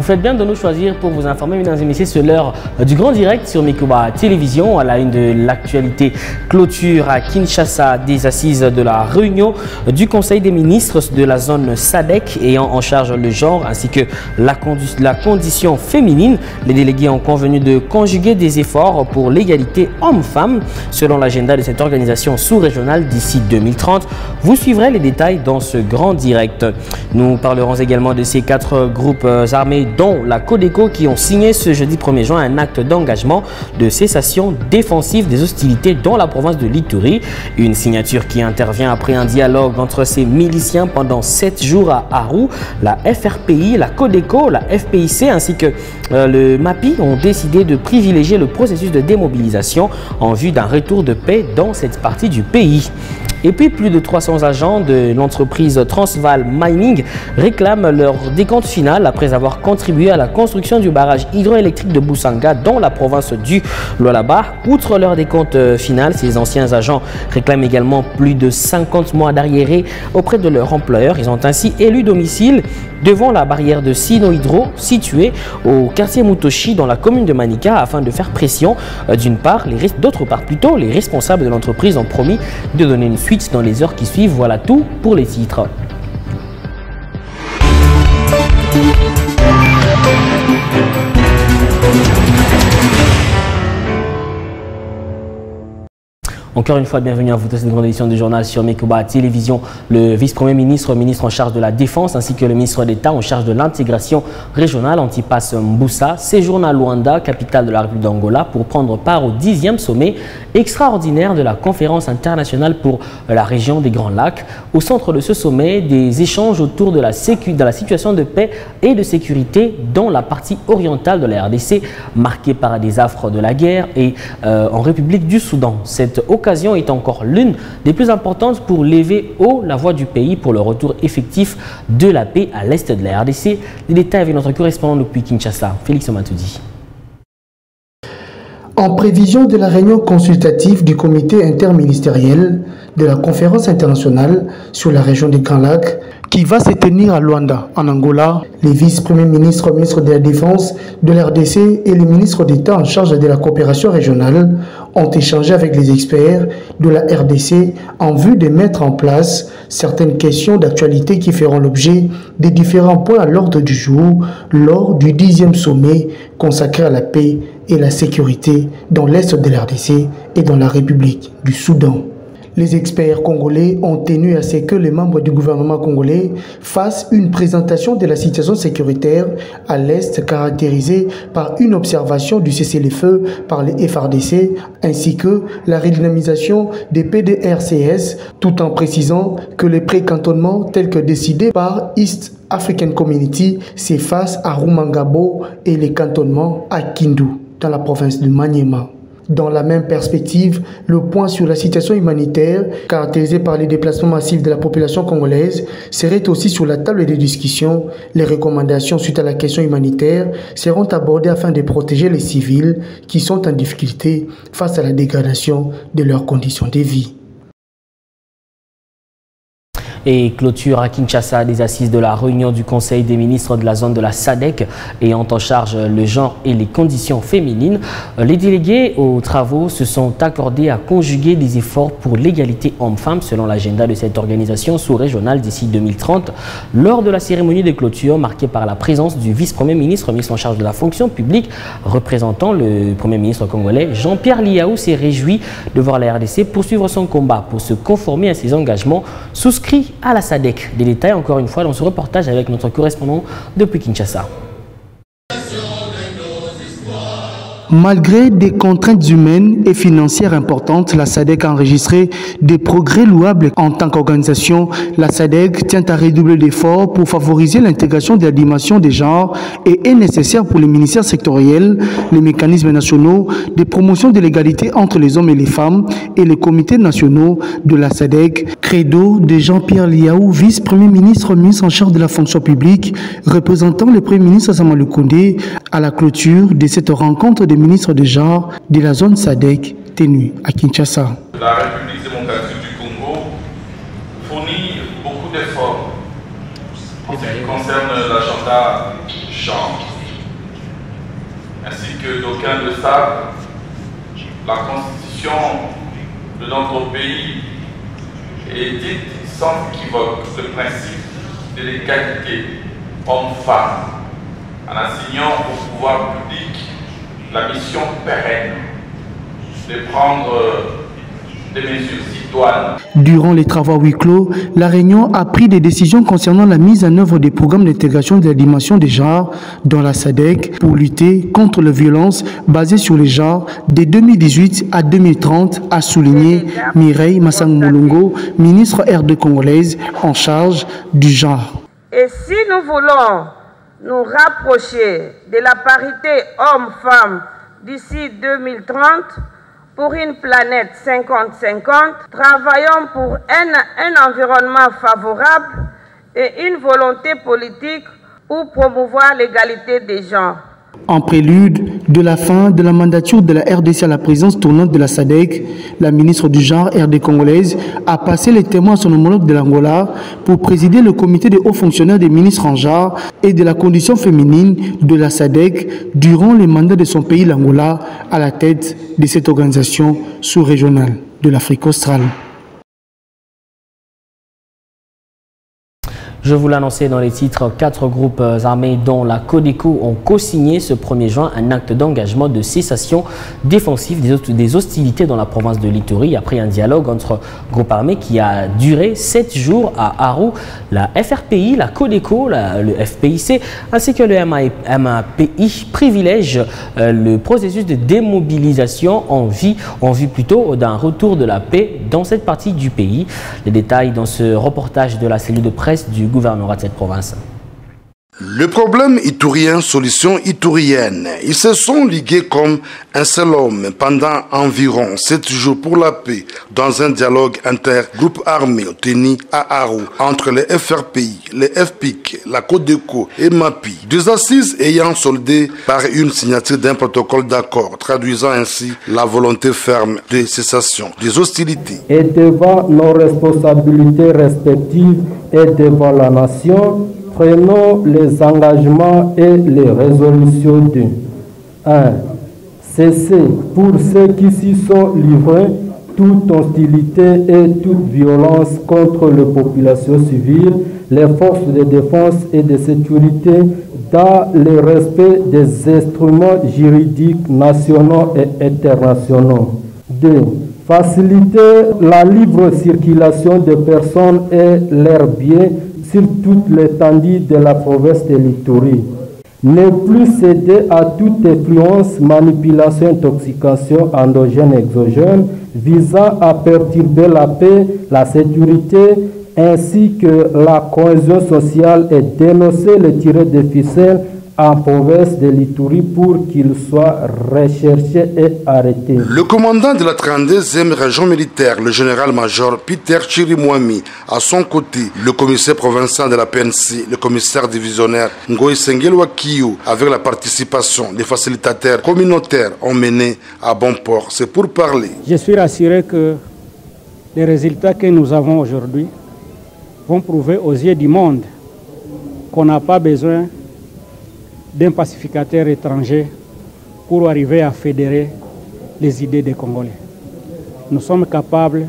Vous faites bien de nous choisir pour vous informer, mesdames et messieurs, c'est l'heure du grand direct sur Mekuba Télévision. À la une de l'actualité, clôture à Kinshasa des assises de la réunion du Conseil des ministres de la zone SADC ayant en charge le genre ainsi que la condition féminine. Les délégués ont convenu de conjuguer des efforts pour l'égalité homme-femme selon l'agenda de cette organisation sous-régionale d'ici 2030. Vous suivrez les détails dans ce grand direct. Nous parlerons également de ces 4 groupes armés dont la Codeco qui ont signé ce jeudi 1er juin un acte d'engagement de cessation défensive des hostilités dans la province de l'Ituri. Une signature qui intervient après un dialogue entre ces miliciens pendant 7 jours à Aru. La FRPI, la Codeco, la FPIC ainsi que le MAPI ont décidé de privilégier le processus de démobilisation en vue d'un retour de paix dans cette partie du pays. Et puis, plus de 300 agents de l'entreprise Transvaal Mining réclament leur décompte final après avoir contribué à la construction du barrage hydroélectrique de Boussanga dans la province du Lualaba. Outre leur décompte final, ces anciens agents réclament également plus de 50 mois d'arriérés auprès de leur employeur. Ils ont ainsi élu domicile devant la barrière de Sino Hydro située au quartier Mutoshi dans la commune de Manika afin de faire pression d'autre part plutôt les responsables de l'entreprise ont promis de donner une suite dans les heures qui suivent. Voilà tout pour les titres. Encore une fois, bienvenue à vous dans cette grande édition du journal sur Mekuba Télévision. Le vice-premier ministre, ministre en charge de la Défense, ainsi que le ministre d'État en charge de l'intégration régionale, Antipas Mbusa, séjourne à Luanda, capitale de la République d'Angola, pour prendre part au 10e sommet extraordinaire de la conférence internationale pour la région des Grands Lacs. Au centre de ce sommet, des échanges autour de la situation de paix et de sécurité dans la partie orientale de la RDC, marquée par des affres de la guerre, et en République du Soudan. Cette occasion est encore l'une des plus importantes pour lever haut la voix du pays pour le retour effectif de la paix à l'est de la RDC. Les détails avec notre correspondant depuis Kinshasa, Félix Matoudi. En prévision de la réunion consultative du comité interministériel de la conférence internationale sur la région des Grands Lacs qui va se tenir à Luanda, en Angola, les vice-premiers ministres, ministres de la Défense de la RDC et le ministre d'État en charge de la coopération régionale ont échangé avec les experts de la RDC en vue de mettre en place certaines questions d'actualité qui feront l'objet des différents points à l'ordre du jour lors du 10e sommet consacré à la paix et la sécurité dans l'est de la RDC et dans la République du Soudan. Les experts congolais ont tenu à ce que les membres du gouvernement congolais fassent une présentation de la situation sécuritaire à l'Est caractérisée par une observation du cessez-le-feu par les FARDC ainsi que la redynamisation des PDRCS tout en précisant que les précantonnements tels que décidés par East African Community s'effacent à Rumangabo et les cantonnements à Kindu dans la province de Maniema. Dans la même perspective, le point sur la situation humanitaire, caractérisée par les déplacements massifs de la population congolaise, serait aussi sur la table des discussions. Les recommandations suite à la question humanitaire seront abordées afin de protéger les civils qui sont en difficulté face à la dégradation de leurs conditions de vie. Et clôture à Kinshasa des assises de la réunion du Conseil des ministres de la zone de la SADC ayant en charge le genre et les conditions féminines. Les délégués aux travaux se sont accordés à conjuguer des efforts pour l'égalité homme-femme selon l'agenda de cette organisation sous-régionale d'ici 2030. Lors de la cérémonie de clôture marquée par la présence du vice-premier ministre, ministre en charge de la fonction publique, représentant le premier ministre congolais, Jean-Pierre Liaou s'est réjoui de voir la RDC poursuivre son combat pour se conformer à ses engagements souscrits à la SADC. Des détails encore une fois dans ce reportage avec notre correspondant depuis Kinshasa. Malgré des contraintes humaines et financières importantes, la SADC a enregistré des progrès louables en tant qu'organisation. La SADC tient à redoubler d'efforts pour favoriser l'intégration de la dimension des genres et est nécessaire pour les ministères sectoriels, les mécanismes nationaux de promotion de l'égalité entre les hommes et les femmes et les comités nationaux de la SADC. Credo de Jean-Pierre Liaou, vice-premier ministre, ministre en charge de la fonction publique, représentant le premier ministre Samuel Koundé à la clôture de cette rencontre des ministres de genre de la zone SADC tenue à Kinshasa. La République démocratique du Congo fournit beaucoup d'efforts en ce qui concerne l'agenda genre. ainsi que d'aucuns le savent, la constitution de notre pays est dite sans équivoque le principe de l'égalité homme-femme, en assignant au pouvoir public la mission pérenne de prendre des mesures idoines. Durant les travaux à huis clos, la Réunion a pris des décisions concernant la mise en œuvre des programmes d'intégration de la dimension des genres dans la SADC pour lutter contre les violences basées sur les genres de 2018 à 2030, a souligné Mireille Massang-Moulungo, ministre RD congolaise en charge du genre. Et si nous voulons nous rapprocher de la parité homme-femme d'ici 2030, pour une planète 50-50, travaillons pour un environnement favorable et une volonté politique pour promouvoir l'égalité des genres. En prélude de la fin de la mandature de la RDC à la présidence tournante de la SADC, la ministre du genre RD congolaise a passé les témoins à son homologue de l'Angola pour présider le comité des hauts fonctionnaires des ministres en genre et de la condition féminine de la SADC durant les mandats de son pays, l'Angola, à la tête de cette organisation sous-régionale de l'Afrique australe. Je vous l'annonçais dans les titres, 4 groupes armés dont la Codeco ont co-signé ce 1er juin un acte d'engagement de cessation défensive des hostilités dans la province de l'Ituri après un dialogue entre groupes armés qui a duré 7 jours à Aru. La FRPI, la Codeco, le FPIC ainsi que le MAPI privilègent le processus de démobilisation en vue plutôt d'un retour de la paix dans cette partie du pays. Les détails dans ce reportage de la cellule de presse du gouvernorat de cette province. Le problème iturien, solution iturienne. Ils se sont ligués comme un seul homme pendant environ 7 jours pour la paix dans un dialogue inter-groupe armé tenu à Aru entre les FRPI, les FPIC, la Codeco et MAPI. 2 assises ayant soldé par une signature d'un protocole d'accord traduisant ainsi la volonté ferme de cessation des hostilités. Et devant nos responsabilités respectives et devant la nation, prenons les engagements et les résolutions de 1. Cesser pour ceux qui s'y sont livrés toute hostilité et toute violence contre les populations civiles, les forces de défense et de sécurité dans le respect des instruments juridiques nationaux et internationaux. 2. Faciliter la libre circulation des personnes et leurs biens sur toute l'étendue de la province de l'Ituri. Ne plus céder à toute influence, manipulation, intoxication endogène, exogène, visant à perturber la paix, la sécurité, ainsi que la cohésion sociale et dénoncer les tirés de ficelle en province de l'Ituri pour qu'il soit recherché et arrêté. Le commandant de la 32e région militaire, le général-major Peter Chirimwami, à son côté, le commissaire provincial de la PNC, le commissaire divisionnaire Ngoï Sengelwa Kiyo, avec la participation des facilitateurs communautaires, ont mené à bon port. C'est pour parler. Je suis rassuré que les résultats que nous avons aujourd'hui vont prouver aux yeux du monde qu'on n'a pas besoin d'un pacificateur étranger pour arriver à fédérer les idées des Congolais. Nous sommes capables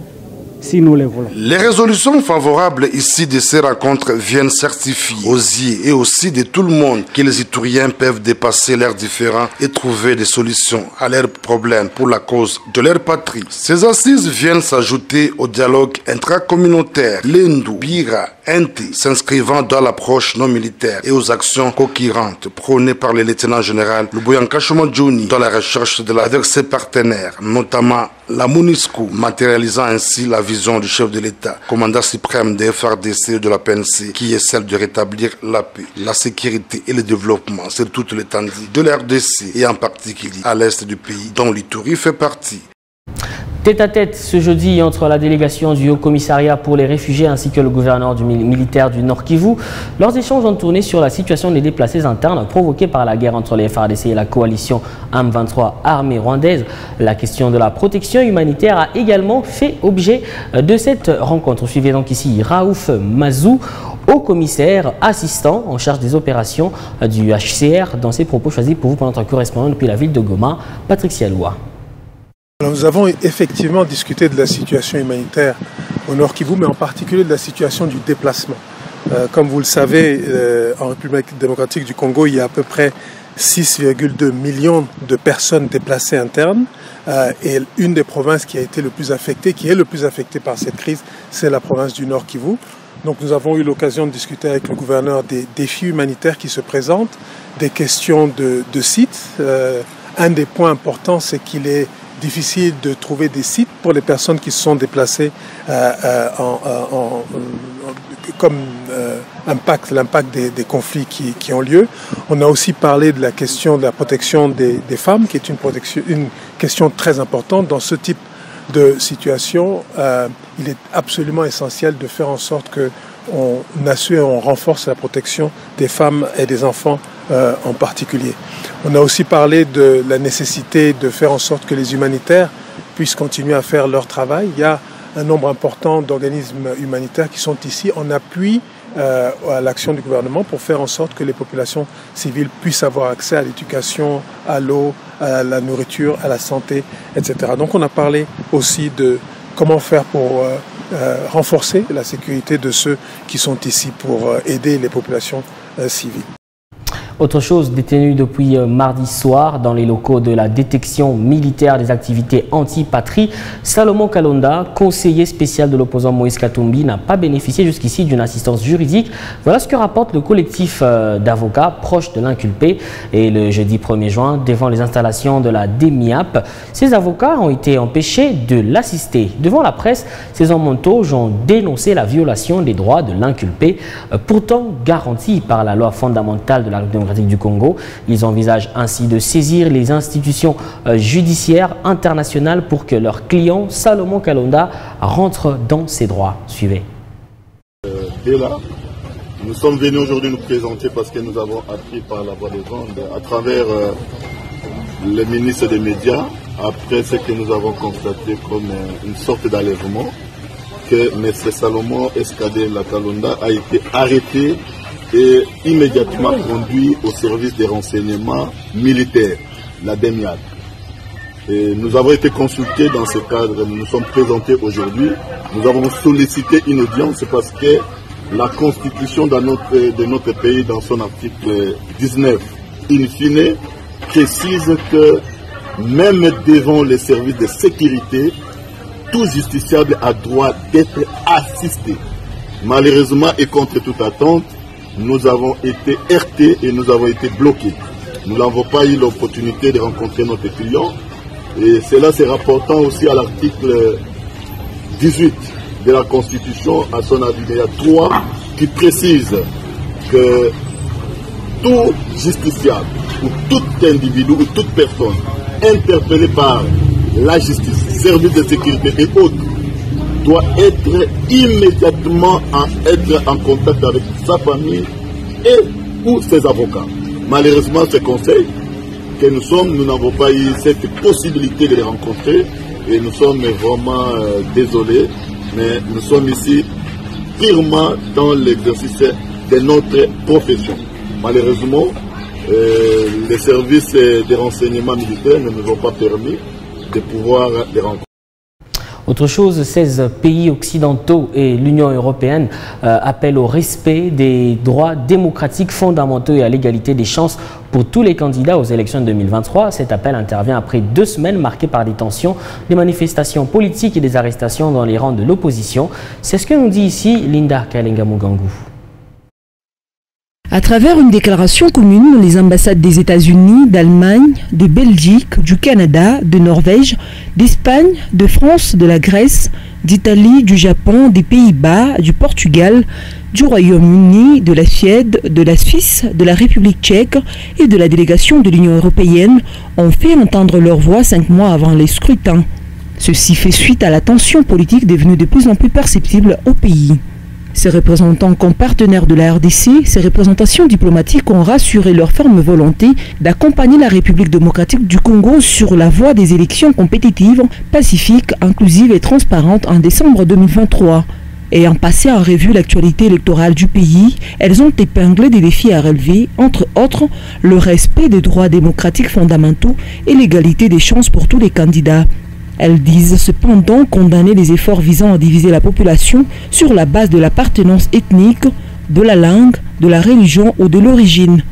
si nous le voulons. Les résolutions favorables ici de ces rencontres viennent certifier aux yeux et aussi de tout le monde que les Ituriens peuvent dépasser leurs différends et trouver des solutions à leurs problèmes pour la cause de leur patrie. Ces assises viennent s'ajouter au dialogue intracommunautaire Lendu, Bira, Inti, s'inscrivant dans l'approche non militaire et aux actions cohérentes prônées par le lieutenant général Luboyanka Johnny dans la recherche de avec ses partenaires, notamment la MONUSCO, matérialisant ainsi la vision du chef de l'État, commandant suprême des FRDC et de la PNC, qui est celle de rétablir la paix, la sécurité et le développement sur toute l'étendue de la RDC et en particulier à l'est du pays dont l'Ituri fait partie. Tête à tête ce jeudi entre la délégation du Haut Commissariat pour les réfugiés ainsi que le gouverneur militaire du Nord Kivu. Leurs échanges ont tourné sur la situation des déplacés internes provoquée par la guerre entre les FARDC et la coalition M23 armée rwandaise. La question de la protection humanitaire a également fait objet de cette rencontre. Suivez donc ici Raouf Mazou haut commissaire assistant en charge des opérations du HCR dans ses propos choisis pour vous par notre correspondant depuis la ville de Goma, Patrick Sialoua. Nous avons effectivement discuté de la situation humanitaire au Nord Kivu, mais en particulier de la situation du déplacement. Comme vous le savez, en République démocratique du Congo, il y a à peu près 6,2 millions de personnes déplacées internes. Et une des provinces qui a été le plus affectée, qui est le plus affectée par cette crise, c'est la province du Nord Kivu. Donc nous avons eu l'occasion de discuter avec le gouverneur des défis humanitaires qui se présentent, des questions de sites. Un des points importants, c'est qu'il est difficile de trouver des sites pour les personnes qui se sont déplacées comme l'impact des conflits qui ont lieu. On a aussi parlé de la question de la protection des femmes, qui est une question très importante. Dans ce type de situation, il est absolument essentiel de faire en sorte qu'on assure et on renforce la protection des femmes et des enfants en particulier. On a aussi parlé de la nécessité de faire en sorte que les humanitaires puissent continuer à faire leur travail. Il y a un nombre important d'organismes humanitaires qui sont ici en appui à l'action du gouvernement pour faire en sorte que les populations civiles puissent avoir accès à l'éducation, à l'eau, à la nourriture, à la santé, etc. Donc on a parlé aussi de comment faire pour renforcer la sécurité de ceux qui sont ici pour aider les populations civiles. Autre chose, détenu depuis mardi soir dans les locaux de la détection militaire des activités anti-patrie, Salomon Kalonda, conseiller spécial de l'opposant Moïse Katumbi, n'a pas bénéficié jusqu'ici d'une assistance juridique. Voilà ce que rapporte le collectif d'avocats proches de l'inculpé. Et le jeudi 1er juin, devant les installations de la DEMIAP, ces avocats ont été empêchés de l'assister. Devant la presse, ces hommes mentaux ont dénoncé la violation des droits de l'inculpé, pourtant garantis par la loi fondamentale de la République démocratique du Congo. Ils envisagent ainsi de saisir les institutions judiciaires internationales pour que leur client Salomon Kalonda rentre dans ses droits. Suivez. Et là, nous sommes venus aujourd'hui nous présenter parce que nous avons appris par la voie des ondes à travers le ministre des Médias, après ce que nous avons constaté comme une sorte d'enlèvement, que M. Salomon Escadé Kalonda a été arrêté et immédiatement conduit au service des renseignements militaires, la DEMIAP. Et nous avons été consultés dans ce cadre, nous nous sommes présentés aujourd'hui. Nous avons sollicité une audience parce que la constitution de notre pays, dans son article 19, in fine, précise que même devant les services de sécurité, tout justiciable a droit d'être assisté. Malheureusement et contre toute attente, nous avons été heurtés et nous avons été bloqués. Nous n'avons pas eu l'opportunité de rencontrer notre client. Et cela se rapportant aussi à l'article 18 de la Constitution, à son alinéa 3, qui précise que tout justiciable ou tout individu ou toute personne interpellée par la justice, service de sécurité et autres, doit être immédiatement en contact avec sa famille et ou ses avocats. Malheureusement, ce conseil que nous n'avons pas eu cette possibilité de les rencontrer et nous sommes vraiment désolés, mais nous sommes ici purement dans l'exercice de notre profession. Malheureusement, les services de renseignement militaire ne nous ont pas permis de pouvoir les rencontrer. Autre chose, 16 pays occidentaux et l'Union européenne appellent au respect des droits démocratiques fondamentaux et à l'égalité des chances pour tous les candidats aux élections de 2023. Cet appel intervient après 2 semaines marquées par des tensions, des manifestations politiques et des arrestations dans les rangs de l'opposition. C'est ce que nous dit ici Linda Kalenga-Mugangu. À travers une déclaration commune, les ambassades des États-Unis, d'Allemagne, de Belgique, du Canada, de Norvège, d'Espagne, de France, de la Grèce, d'Italie, du Japon, des Pays-Bas, du Portugal, du Royaume-Uni, de la Suède, de la Suisse, de la République tchèque et de la délégation de l'Union européenne ont fait entendre leur voix 5 mois avant les scrutins. Ceci fait suite à la tension politique devenue de plus en plus perceptible au pays. Ces représentants comme partenaires de la RDC, ces représentations diplomatiques ont rassuré leur ferme volonté d'accompagner la République démocratique du Congo sur la voie des élections compétitives, pacifiques, inclusives et transparentes en décembre 2023. Ayant passé en revue l'actualité électorale du pays, elles ont épinglé des défis à relever, entre autres le respect des droits démocratiques fondamentaux et l'égalité des chances pour tous les candidats. Elles disent cependant condamner les efforts visant à diviser la population sur la base de l'appartenance ethnique, de la langue, de la religion ou de l'origine.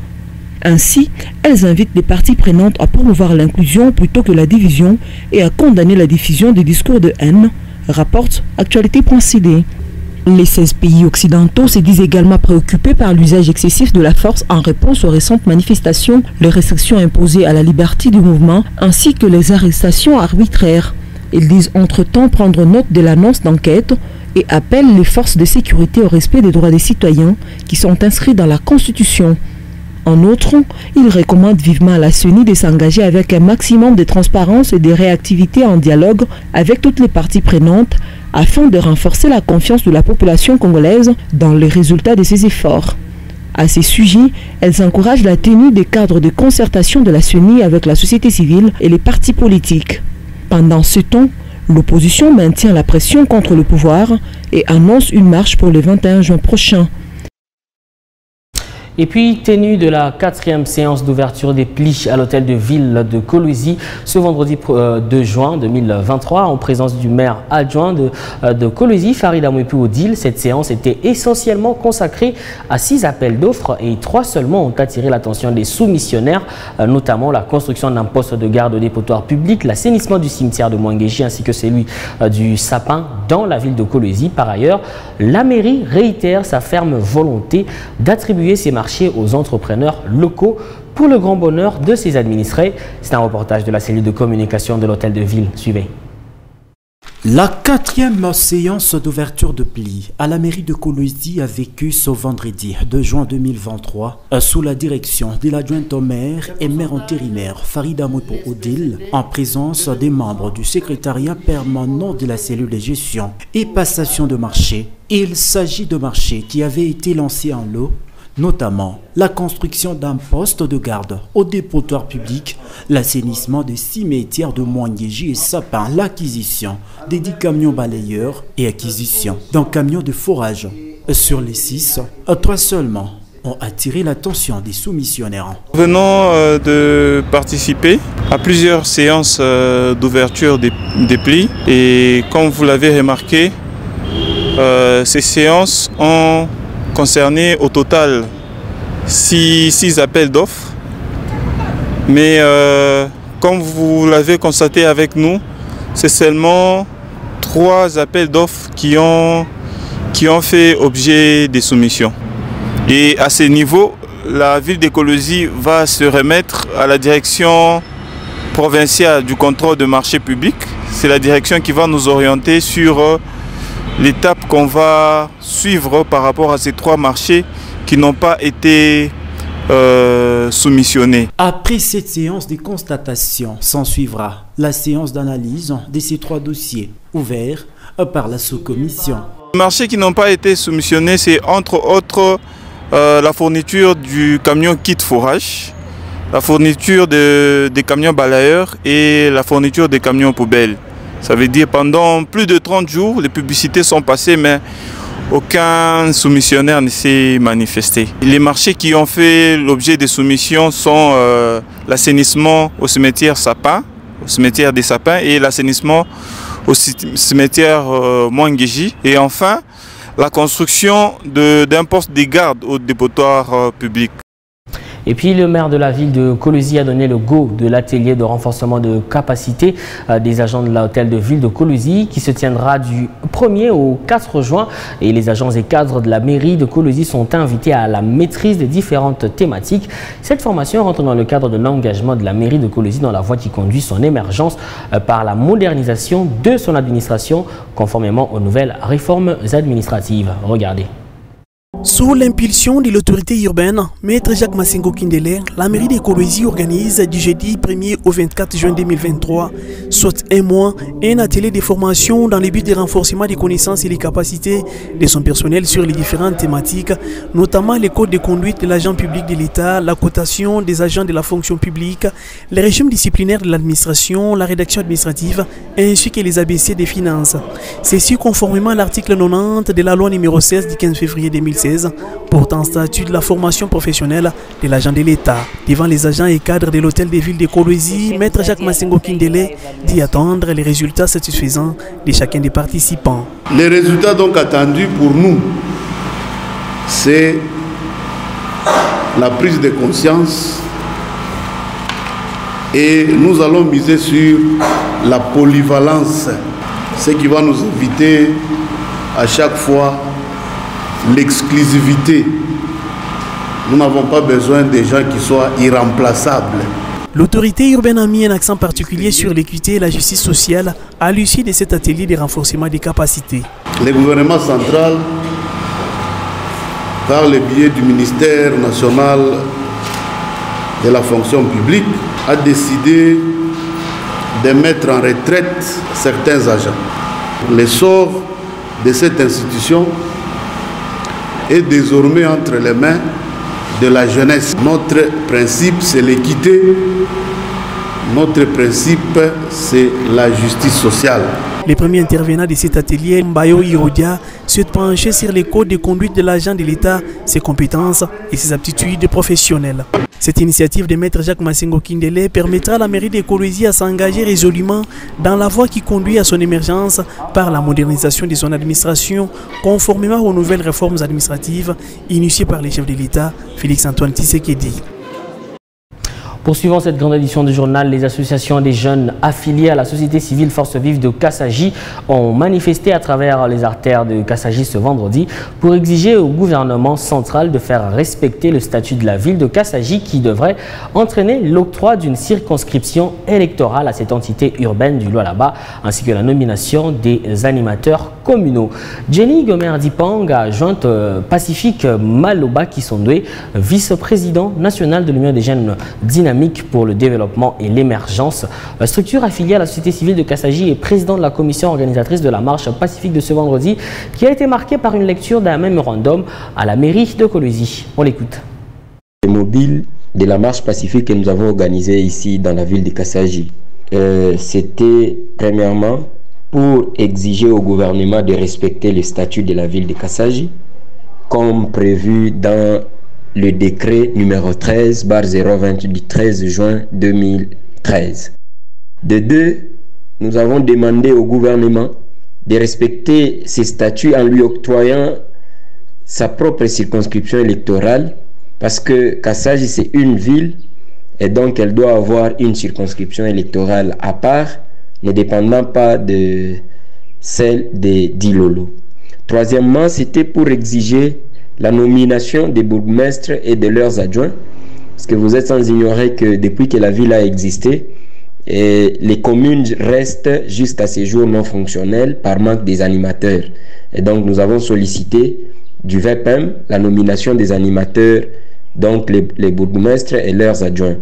Ainsi, elles invitent les parties prenantes à promouvoir l'inclusion plutôt que la division et à condamner la diffusion des discours de haine, rapporte Actualité.cd. Les 16 pays occidentaux se disent également préoccupés par l'usage excessif de la force en réponse aux récentes manifestations, les restrictions imposées à la liberté du mouvement ainsi que les arrestations arbitraires. Ils disent entre-temps prendre note de l'annonce d'enquête et appellent les forces de sécurité au respect des droits des citoyens qui sont inscrits dans la Constitution. En outre, ils recommandent vivement à la CENI de s'engager avec un maximum de transparence et de réactivité en dialogue avec toutes les parties prenantes afin de renforcer la confiance de la population congolaise dans les résultats de ces efforts. À ces sujets, elles encouragent la tenue des cadres de concertation de la CENI avec la société civile et les partis politiques. Pendant ce temps, l'opposition maintient la pression contre le pouvoir et annonce une marche pour le 21 juin prochain. Et puis, tenue de la 4e séance d'ouverture des plis à l'hôtel de ville de Kolwezi ce vendredi 2 juin 2023 en présence du maire adjoint de Kolwezi, Farid Amouepou Odile. Cette séance était essentiellement consacrée à 6 appels d'offres et 3 seulement ont attiré l'attention des soumissionnaires, notamment la construction d'un poste de garde au dépotoir public, l'assainissement du cimetière de Mwangeji ainsi que celui du sapin dans la ville de Kolwezi. Par ailleurs, la mairie réitère sa ferme volonté d'attribuer ces marchés aux entrepreneurs locaux pour le grand bonheur de ses administrés. C'est un reportage de la cellule de communication de l'hôtel de ville. Suivez. La 4e séance d'ouverture de plis à la mairie de Kolwezi a vécu ce vendredi 2 juin 2023 sous la direction de l'adjointe au maire et maire intérimaire Farid Amouepou Odile en présence des membres du secrétariat permanent de la cellule de gestion et passation de marché. Il s'agit de marchés qui avaient été lancés en lot, notamment la construction d'un poste de garde au dépotoir public, l'assainissement des cimetières de Mwangeji et Sapin, l'acquisition des 10 camions balayeurs et acquisition d'un camion de forage. Sur les 6, 3 seulement ont attiré l'attention des soumissionnaires. Nous venons de participer à plusieurs séances d'ouverture des plis et comme vous l'avez remarqué, ces séances ont concerné au total 6 appels d'offres. Mais comme vous l'avez constaté avec nous, c'est seulement 3 appels d'offres qui ont fait objet des soumissions. Et à ce niveau, la ville de Kolwezi va se remettre à la direction provinciale du contrôle de marché public. C'est la direction qui va nous orienter sur l'étape qu'on va suivre par rapport à ces 3 marchés qui n'ont pas été soumissionnés. Après cette séance de constatation, s'en suivra la séance d'analyse de ces 3 dossiers ouverts par la sous-commission. Les marchés qui n'ont pas été soumissionnés, c'est entre autres la fourniture du camion kit forage, la fourniture des camions balayeurs et la fourniture des camions poubelles. Ça veut dire pendant plus de 30 jours, les publicités sont passées, mais aucun soumissionnaire ne s'est manifesté. Les marchés qui ont fait l'objet des soumissions sont l'assainissement au cimetière Sapin, au cimetière des Sapins, et l'assainissement au cimetière Mwangeji. Et enfin, la construction d'un poste de garde au dépotoir public. Et puis le maire de la ville de Kolwezi a donné le go de l'atelier de renforcement de capacité des agents de l'hôtel de ville de Kolwezi qui se tiendra du 1er au 4 juin. Et les agents et cadres de la mairie de Kolwezi sont invités à la maîtrise des différentes thématiques. Cette formation rentre dans le cadre de l'engagement de la mairie de Kolwezi dans la voie qui conduit son émergence par la modernisation de son administration conformément aux nouvelles réformes administratives. Regardez. Sous l'impulsion de l'autorité urbaine, Maître Jacques Massengo Kindele, la mairie de Kolwezi organise du jeudi 1er au 24 juin 2023, soit un mois, un atelier de formation dans le but de renforcement des connaissances et des capacités de son personnel sur les différentes thématiques, notamment les codes de conduite de l'agent public de l'État, la cotation des agents de la fonction publique, les régimes disciplinaires de l'administration, la rédaction administrative, ainsi que les ABC des finances. Ceci conformément à l'article 90 de la loi numéro 16 du 15 février 2016, portant statut de la formation professionnelle de l'agent de l'État. Devant les agents et cadres de l'hôtel de ville de Kolwezi, Maître Jacques Massengo Kindele dit attendre les résultats satisfaisants de chacun des participants. Les résultats donc attendus pour nous, c'est la prise de conscience et nous allons miser sur la polyvalence, ce qui va nous éviter à chaque fois l'exclusivité. Nous n'avons pas besoin de gens qui soient irremplaçables. L'autorité urbaine a mis un accent particulier sur l'équité et la justice sociale à l'issue de cet atelier de renforcement des capacités. Le gouvernement central, par le biais du ministère national de la fonction publique, a décidé de mettre en retraite certains agents. Le sort de cette institution est désormais entre les mains de la jeunesse. Notre principe, c'est l'équité. Notre principe, c'est la justice sociale. Les premiers intervenants de cet atelier, Mbayo Irodia, se penchaient sur les codes de conduite de l'agent de l'État, ses compétences et ses aptitudes professionnelles. Cette initiative de Maître Jacques Massengo Kindele permettra à la mairie de Kolwezi à s'engager résolument dans la voie qui conduit à son émergence par la modernisation de son administration, conformément aux nouvelles réformes administratives initiées par les chefs de l'État, Félix-Antoine Tshisekedi. Poursuivant cette grande édition du journal, les associations des jeunes affiliés à la société civile Force Vive de Kassaji ont manifesté à travers les artères de Kassaji ce vendredi pour exiger au gouvernement central de faire respecter le statut de la ville de Kassaji qui devrait entraîner l'octroi d'une circonscription électorale à cette entité urbaine du Lualaba ainsi que la nomination des animateurs communaux. Jenny Gomer-Dipang a joint Pacifique Maloba Kisondwe, vice-président national de l'Union des jeunes dynamiques pour le développement et l'émergence. Structure affiliée à la société civile de Kassaji et président de la commission organisatrice de la marche pacifique de ce vendredi qui a été marquée par une lecture d'un mémorandum à la mairie de Kolwezi. On l'écoute. Le mobile de la marche pacifique que nous avons organisé ici dans la ville de Kassaji, c'était premièrement pour exiger au gouvernement de respecter le statut de la ville de Kassaji comme prévu dans le décret numéro 13/020 du 13 juin 2013. De deux, nous avons demandé au gouvernement de respecter ces statuts en lui octroyant sa propre circonscription électorale parce que Kassaji c'est une ville et donc elle doit avoir une circonscription électorale à part ne dépendant pas de celle de Dilolo. Troisièmement, c'était pour exiger la nomination des bourgmestres et de leurs adjoints, parce que vous êtes sans ignorer que depuis que la ville a existé, les communes restent jusqu'à ces jours non fonctionnelles par manque des animateurs. Et donc nous avons sollicité du VPM la nomination des animateurs, donc les bourgmestres et leurs adjoints.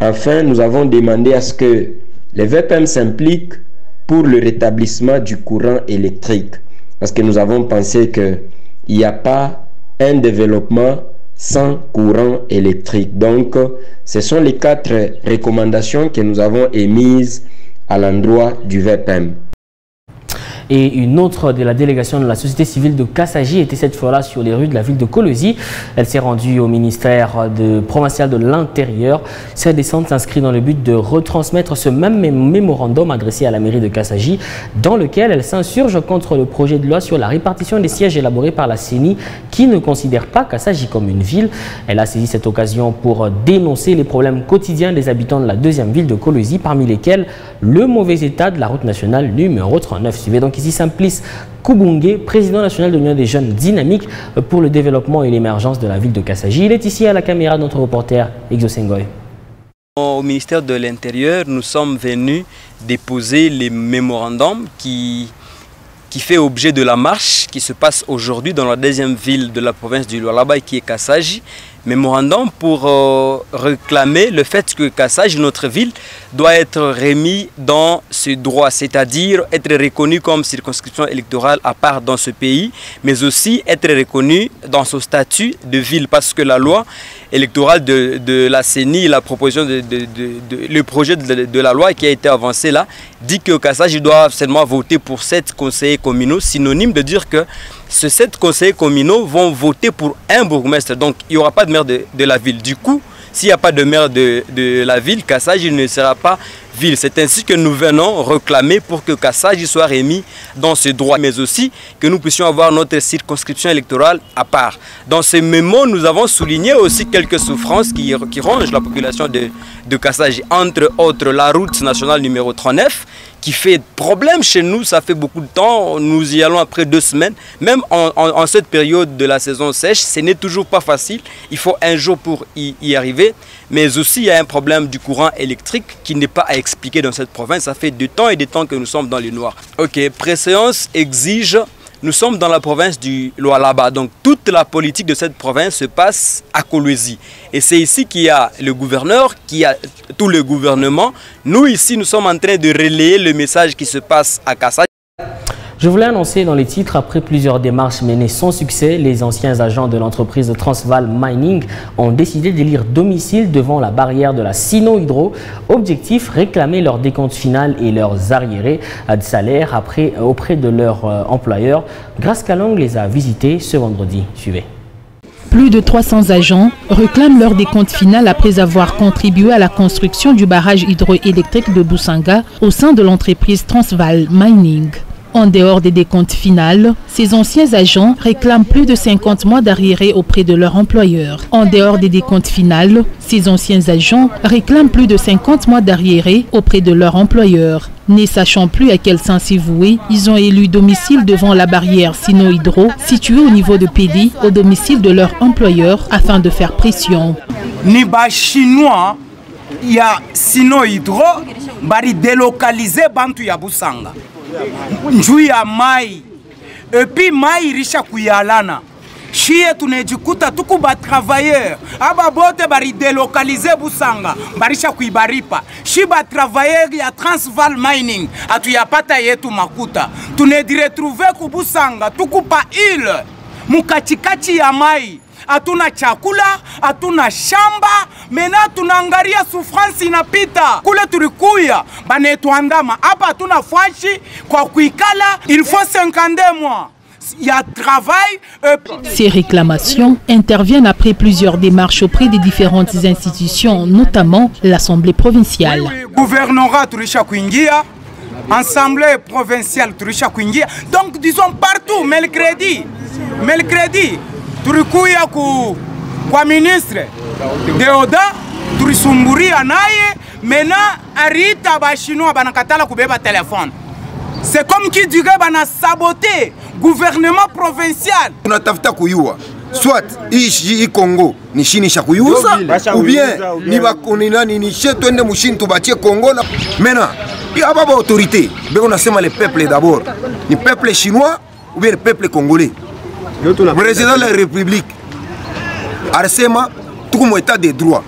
Enfin, nous avons demandé à ce que les VPM s'impliquent pour le rétablissement du courant électrique, parce que nous avons pensé qu'il n'y a pas un développement sans courant électrique. Donc, ce sont les 4 recommandations que nous avons émises à l'endroit du VPM. Et une autre de la délégation de la société civile de Kassaji était cette fois-là sur les rues de la ville de Kolwezi. Elle s'est rendue au ministère provincial de l'Intérieur. Cette descente s'inscrit dans le but de retransmettre ce même mémorandum adressé à la mairie de Kassaji, dans lequel elle s'insurge contre le projet de loi sur la répartition des sièges élaboré par la CENI qui ne considère pas Kassaji comme une ville. Elle a saisi cette occasion pour dénoncer les problèmes quotidiens des habitants de la deuxième ville de Kolwezi, parmi lesquels le mauvais état de la route nationale numéro 39. Suivez donc ici Simplice Koubungé, président national de l'Union des jeunes dynamiques pour le développement et l'émergence de la ville de Kassaji. Il est ici à la caméra de notre reporter Exo Sengoy. Au ministère de l'Intérieur, nous sommes venus déposer les mémorandums qui qui fait objet de la marche qui se passe aujourd'hui dans la deuxième ville de la province du Lualaba qui est Kassaji. Mémorandum pour réclamer le fait que Kassaji, notre ville, doit être remis dans ce droit, c'est-à-dire être reconnu comme circonscription électorale à part dans ce pays, mais aussi être reconnu dans son statut de ville, parce que la loi électorale de la CENI, la proposition le projet de la loi qui a été avancé là, dit que Kassaji doit seulement voter pour 7 conseillers communaux, synonyme de dire que ces 7 conseillers communaux vont voter pour un bourgmestre. Donc il n'y aura pas de maire de la ville. Du coup, s'il n'y a pas de maire de la ville, Kassaji ne sera pas ville. C'est ainsi que nous venons réclamer pour que Kassaji soit remis dans ce droit, mais aussi que nous puissions avoir notre circonscription électorale à part. Dans ce mémo, nous avons souligné aussi quelques souffrances qui rongent la population de Kassaji, entre autres la route nationale numéro 39, qui fait problème chez nous, ça fait beaucoup de temps, nous y allons après 2 semaines, même en cette période de la saison sèche, ce n'est toujours pas facile, il faut un jour pour y arriver, mais aussi il y a un problème du courant électrique qui n'est pas à expliquer dans cette province, ça fait des temps que nous sommes dans le noir. Ok, préséance exige, nous sommes dans la province du Lualaba, donc toute la politique de cette province se passe à Kolwezi. Et c'est ici qu'il y a le gouverneur, qu'il y a tout le gouvernement. Nous ici, nous sommes en train de relayer le message qui se passe à Kassaji. Je voulais annoncer dans les titres, après plusieurs démarches menées sans succès, les anciens agents de l'entreprise Transvaal Mining ont décidé d'élire domicile devant la barrière de la Sino-Hydro. Objectif, réclamer leur décompte final et leurs arriérés de salaire auprès de leur employeur. Grace Kalong les a visités ce vendredi. Suivez. Plus de 300 agents réclament leur décompte final après avoir contribué à la construction du barrage hydroélectrique de Boussanga au sein de l'entreprise Transvaal Mining. En dehors des décomptes finales, ces anciens agents réclament plus de 50 mois d'arriérés auprès de leur employeur. En dehors des décomptes finales, ces anciens agents réclament plus de 50 mois d'arriérés auprès de leur employeur. Ne sachant plus à quel sens s'y vouer, ils ont élu domicile devant la barrière Sino-Hydro, située au niveau de Pédi, au domicile de leur employeur, afin de faire pression. Niba chinois, il y a Sino-Hydro, bari délocalisé bantu ya Boussanga. Njui ya mai epi mai risha kuyalana shie tunejikuta tuku ba travailleur aba bote bari delocaliser Boussanga barisha kuibaripa shi ba travailleur ya Transvaal Mining atuyapata yetu makuta tunediretrouver ku Boussanga tuku pa ile mukachikachi ya mai atuna chakula, atuna shamba, mena tunangaria souffrance inapita. Kule tulikuya, banetuandama, hapa atuna fashi, kwa kuikala, il faut 52 mois. Il y a travail. Ces réclamations interviennent après plusieurs démarches auprès des différentes institutions, notamment l'Assemblée provinciale. Gouvernorat Turisha Kuingia, Assemblée provinciale Turisha Kuingia, donc disons partout, mercredi. Turikuya kwa ministre Deoda turisumburia naye mena arita ba chinois banakatala kubeba téléphone. C'est comme qui dirait bana saboter gouvernement provincial. Tunatafuta kuyua soit hii Congo ni shini sha kuyuza ou bien ni bakoni nani ni she twende mushini tubatie Congo na mena il y a pas autorité beko nasema le peuple d'abord ni peuple chinois ou bien le peuple congolais. Le président de la République arsema tukumo état de droit.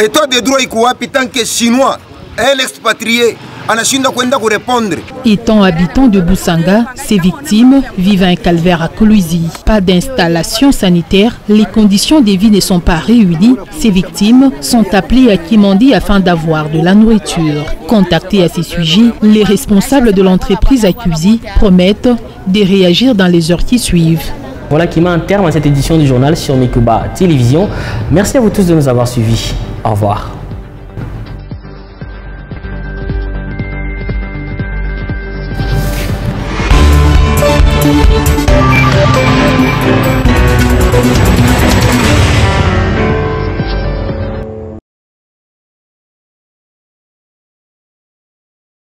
État de droit ikuwapi tant que chinois un expatrié anashinda kwenda ku répondre. Étant habitant de Boussanga, ces victimes vivent un calvaire à Kolwezi. Pas d'installation sanitaire, les conditions de vie ne sont pas réunies. Ces victimes sont appelées à quémander afin d'avoir de la nourriture. Contactés à ces sujets, les responsables de l'entreprise accusée promettent de réagir dans les heures qui suivent. Voilà qui met un terme à cette édition du journal sur Mikuba Télévision. Merci à vous tous de nous avoir suivis. Au revoir.